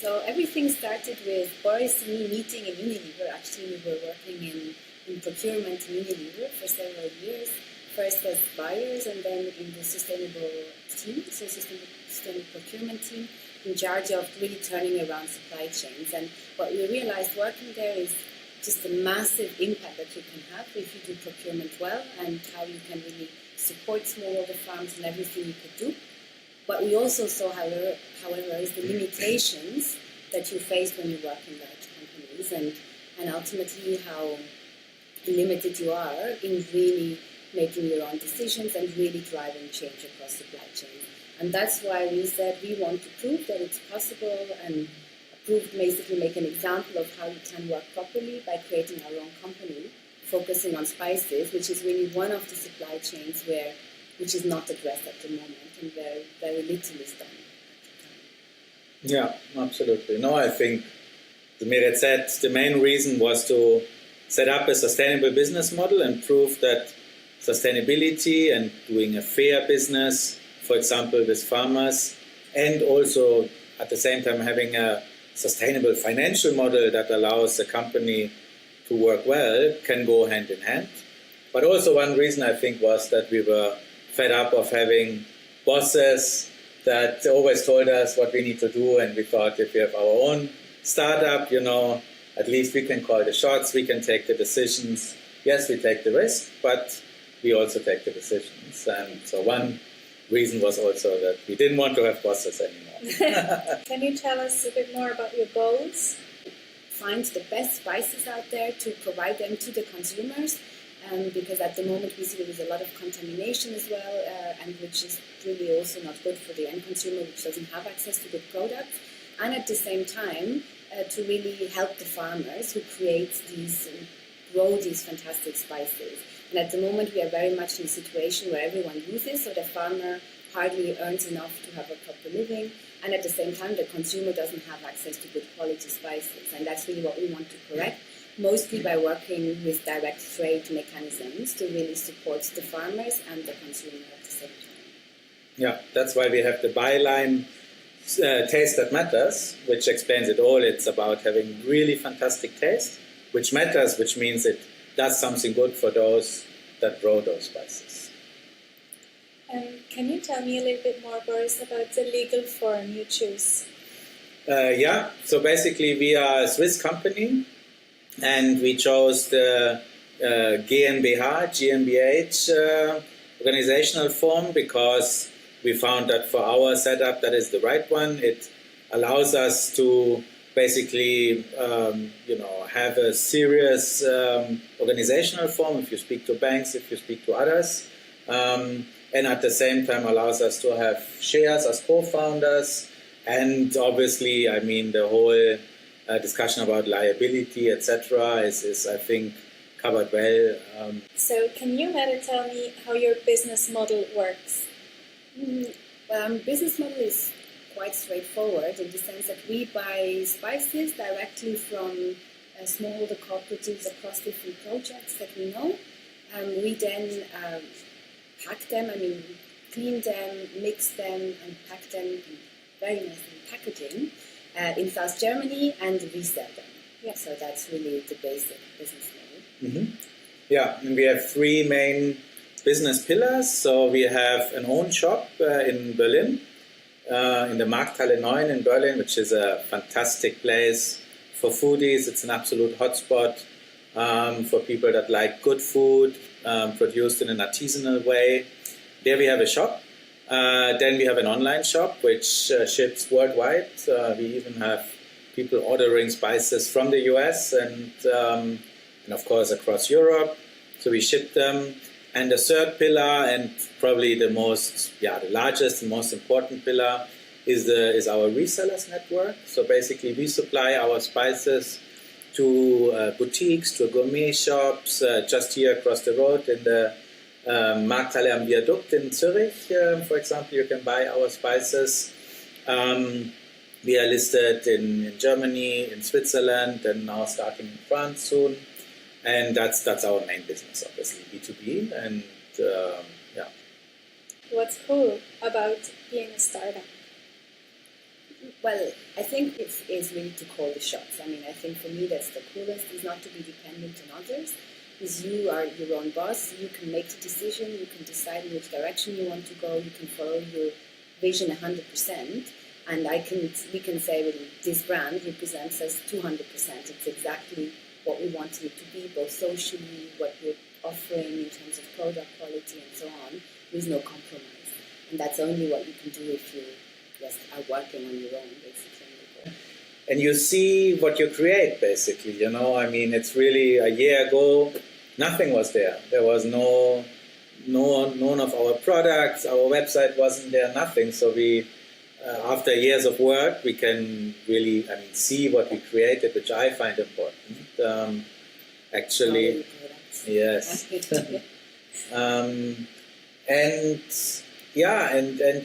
So everything started with Boris and me meeting in Unilever. Actually, we were working in procurement in Unilever for several years, first as buyers and then in the sustainable team, so sustainable procurement team, in charge of really turning around supply chains. And what we realized working there is just the massive impact that you can have if you do procurement well, and how you can really support smallholder farms and everything you could do. What we also saw, however, is the limitations that you face when you work in large companies, and ultimately how limited you are in really making your own decisions and really driving change across supply chains. And that's why we said we want to prove that it's possible, and basically make an example of how you can work properly by creating our own company, focusing on spices, which is really one of the supply chains which is not addressed at the moment, and very, very little is done. Yeah, absolutely. No, I think the Meret said the main reason was to set up a sustainable business model and prove that sustainability and doing a fair business, for example, with farmers, and also at the same time having a sustainable financial model that allows the company to work well, can go hand in hand. But also one reason I think was that we were fed up of having bosses that always told us what we need to do, and we thought if we have our own startup, at least we can call the shots, we can take the decisions. Yes, we take the risk, but we also take the decisions. And so one reason was also that we didn't want to have bosses anymore. Can you tell us a bit more about your goals? Find the best spices out there to provide them to the consumers, because at the moment we see there's a lot of contamination as well, and which is really also not good for the end consumer, which doesn't have access to good products. And at the same time, to really help the farmers who grow these fantastic spices. And at the moment we are very much in a situation where everyone loses, so the farmer hardly earns enough to have a proper living, and at the same time the consumer doesn't have access to good quality spices. And that's really what we want to correct, mostly by working with direct trade mechanisms to really support the farmers and the consumer at the same time. Yeah, that's why we have the byline taste that matters, which explains it all. It's about having really fantastic taste, which matters, which means it does something good for those that grow those spices. Can you tell me a little bit more, Boris, about the legal form you choose? Yeah, so basically we are a Swiss company, and we chose the GmbH organizational form because we found that for our setup that is the right one. It allows us to basically have a serious organizational form if you speak to banks, if you speak to others, and at the same time allows us to have shares as co-founders. And obviously, the whole discussion about liability, etc., is I think covered well. So can you, Meret, tell me how your business model works? Business model is quite straightforward in the sense that we buy spices directly from smallholder cooperatives across different projects that we know. We then pack them, clean them, mix them, and pack them in very nice packaging in South Germany and resell them. Yeah. So that's really the basic business model. Mm-hmm. Yeah, and we have three main business pillars. So we have an own shop in Berlin, in the Markthalle 9 in Berlin, which is a fantastic place for foodies. It's an absolute hotspot for people that like good food produced in an artisanal way. There we have a shop. Then we have an online shop which ships worldwide. We even have people ordering spices from the US and of course across Europe. So we ship them. And the third pillar, and probably the largest and most important pillar, is our resellers network. So basically we supply our spices to boutiques, to gourmet shops, just here across the road in the Markthalle am Viadukt in Zurich, for example, you can buy our spices. We are listed in Germany, in Switzerland, and now starting in France soon. And that's our main business, obviously, B2B. And What's cool about being a startup? Well, I think it's really to call the shots. I mean, I think for me that's the coolest, is not to be dependent on others. Because you are your own boss, you can make the decision, you can decide in which direction you want to go, you can follow your vision 100%. And we can say, well, this brand represents us 200%. It's exactly what we wanted it to be, both socially, what we're offering in terms of product quality and so on. There's no compromise. And that's only what you can do if you just are working on your own, basically. And you see what you create, basically, I mean, it's really a year ago, nothing was there. There was none of our products, our website wasn't there, nothing. So we, after years of work, we can really, see what we created, which I find important. Actually, yes. And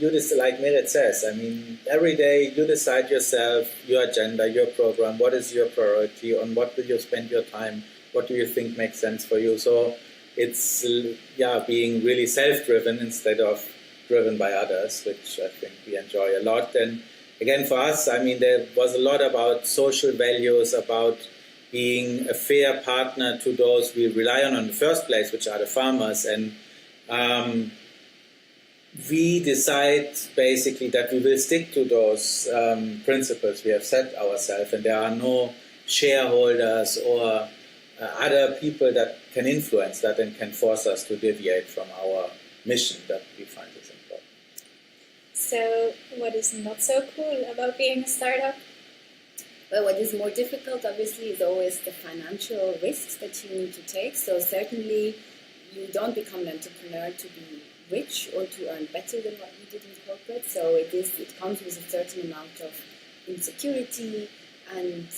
you just, like Meret says, every day you decide yourself, your agenda, your program, what is your priority, on what will you spend your time, what do you think makes sense for you. So it's, being really self-driven instead of driven by others, which I think we enjoy a lot. And again, for us, there was a lot about social values, about being a fair partner to those we rely on in the first place, which are the farmers. And we decide basically that we will stick to those principles we have set ourselves, and there are no shareholders or other people that can influence that and can force us to deviate from our mission that we find is important. So what is not so cool about being a startup? Well, what is more difficult, obviously, is always the financial risks that you need to take. So certainly you don't become an entrepreneur to be rich or to earn better than what you did in corporate. So it comes with a certain amount of insecurity and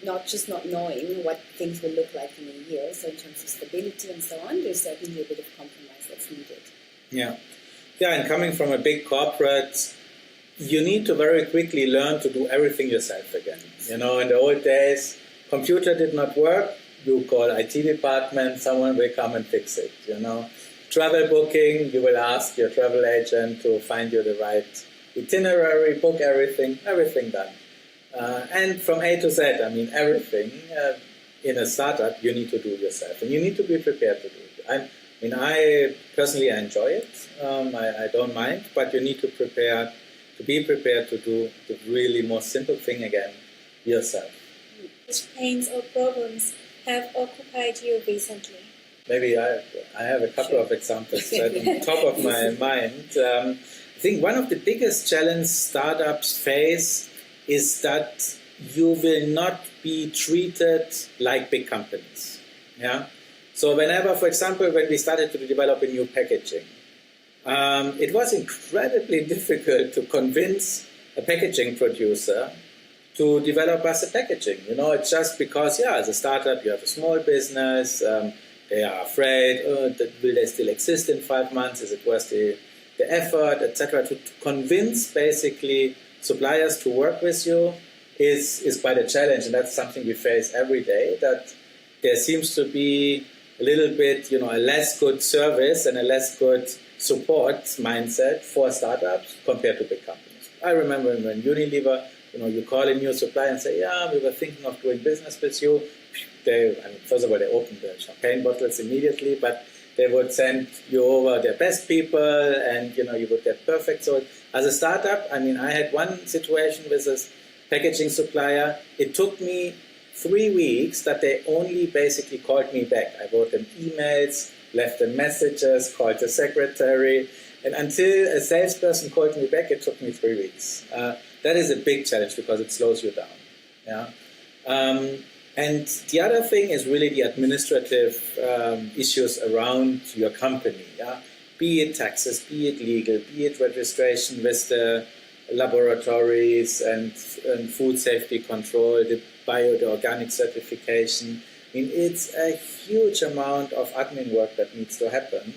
not knowing what things will look like in a year. So in terms of stability and so on, there's certainly a bit of compromise that's needed. Yeah, and coming from a big corporate, you need to very quickly learn to do everything yourself again. In the old days, computer did not work, you call IT department, someone will come and fix it, Travel booking, you will ask your travel agent to find you the right itinerary, book everything done. And from A to Z, everything in a startup you need to do yourself, and you need to be prepared to do it. I personally enjoy it. I don't mind, but you need to be prepared to do the really most simple thing again yourself. Which pains or problems have occupied you recently? Maybe I have a couple of examples right on top of my mind. I think one of the biggest challenges startups face is that you will not be treated like big companies. Yeah. So whenever, for example, when we started to develop a new packaging, it was incredibly difficult to convince a packaging producer to develop us a packaging. It's just because, as a startup, you have a small business. They are afraid, will they still exist in 5 months? Is it worth the effort, etc. To convince basically suppliers to work with you is quite a challenge, and that's something we face every day, that there seems to be a little bit, a less good service and a less good support mindset for startups compared to big companies. I remember when Unilever, you call a new supplier and say, we were thinking of doing business with you. First of all, they opened the champagne bottles immediately, but they would send you over their best people, and you would get perfect. So as a startup, I had one situation with this packaging supplier. It took me 3 weeks that they only basically called me back. I wrote them emails, left them messages, called the secretary, and until a salesperson called me back, it took me 3 weeks. That is a big challenge because it slows you down. Yeah. And the other thing is really the administrative issues around your company. Yeah? Be it taxes, be it legal, be it registration with the laboratories and food safety control, the organic certification. It's a huge amount of admin work that needs to happen,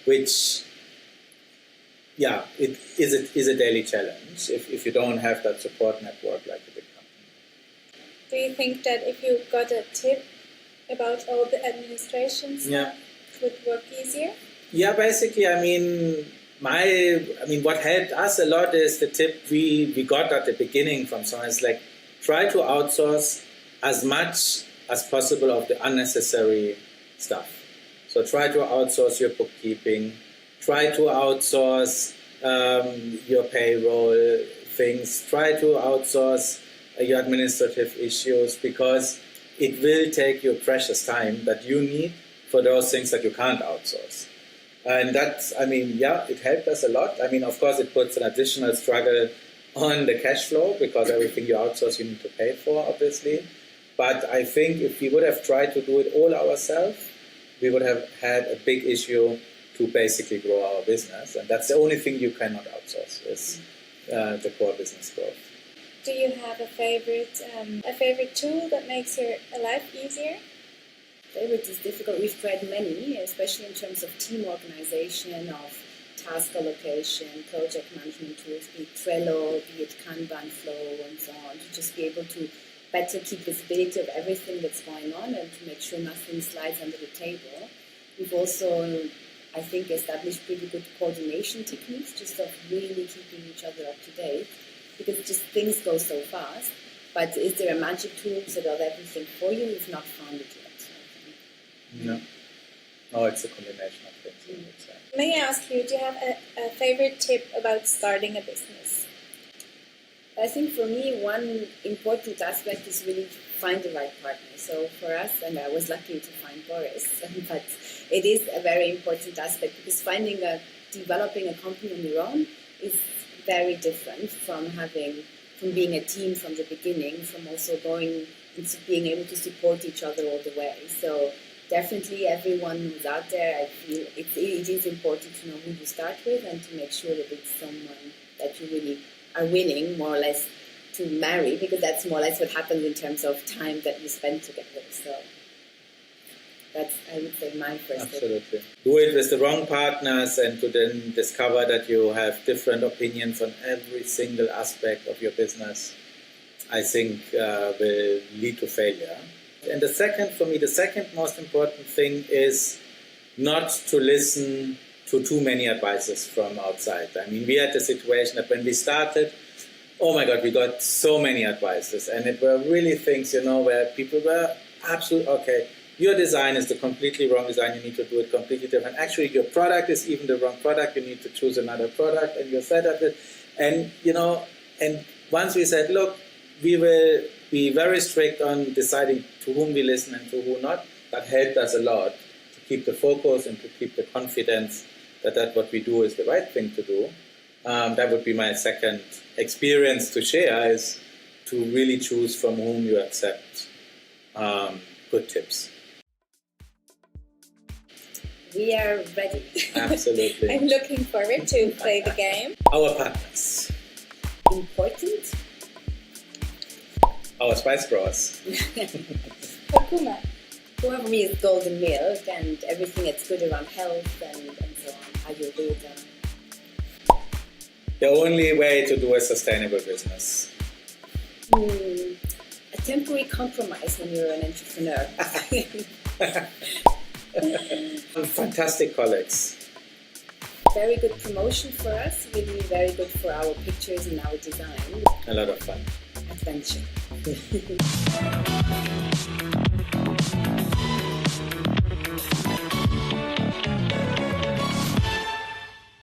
which, it is a daily challenge if you don't have that support network like a big company. Do you think that if you got a tip about all the administration stuff, it would work easier? Yeah, basically, what helped us a lot is the tip we got at the beginning from someone is like, try to outsource as much as possible of the unnecessary stuff. So try to outsource your bookkeeping, try to outsource your payroll things, try to outsource your administrative issues, because it will take your precious time that you need for those things that you can't outsource. And that's, it helped us a lot. Of course, it puts an additional struggle on the cash flow, because everything you outsource, you need to pay for, obviously. But I think if we would have tried to do it all ourselves, we would have had a big issue to basically grow our business. And that's the only thing you cannot outsource, is the core business growth. Do you have a favorite tool that makes your life easier? Favorite is difficult. We've tried many, especially in terms of team organization, of task allocation, project management tools, be it Trello, be it Kanban flow, and so on, to just be able to better keep visibility of everything that's going on and to make sure nothing slides under the table. We've also, I think, established pretty good coordination techniques, just of really keeping each other up to date, because just things go so fast. But is there a magic tool that does everything for you? We've not found it yet. No. No, it's a combination of things, I would say. May I ask you, do you have a favorite tip about starting a business? I think for me, one important aspect is really find the right partner. So for us, and I was lucky to find Boris, but it is a very important aspect, because developing a company on your own is very different from being a team from the beginning, from also going into being able to support each other all the way. So definitely everyone who's out there, I feel it is important to know who you start with and to make sure that it's someone that you really are willing, more or less, to marry, because that's more or less what happens in terms of time that you spend together. So that's, I would say, my first Absolutely. Do it with the wrong partners, and to then discover that you have different opinions on every single aspect of your business, I think will lead to failure. And the second most important thing is not to listen to too many advices from outside. We had the situation that when we started, oh my God, we got so many advices, and it were really things, where people were absolutely, okay, your design is the completely wrong design, you need to do it completely different. Actually, your product is even the wrong product, you need to choose another product, and your setup is, and once we said, look, we will be very strict on deciding to whom we listen and to who not, that helped us a lot to keep the focus and to keep the confidence that what we do is the right thing to do. That would be my second experience to share, is to really choose from whom you accept good tips. We are ready. Absolutely. I'm looking forward to play the game. Our partners. Important? Our spice growers. Kurkuma. For me, is golden milk and everything that's good around health and so on, Ayurveda. The only way to do a sustainable business. A temporary compromise when you're an entrepreneur. Fantastic colleagues. Very good promotion for us, really very good for our pictures and our design. A lot of fun. Adventure.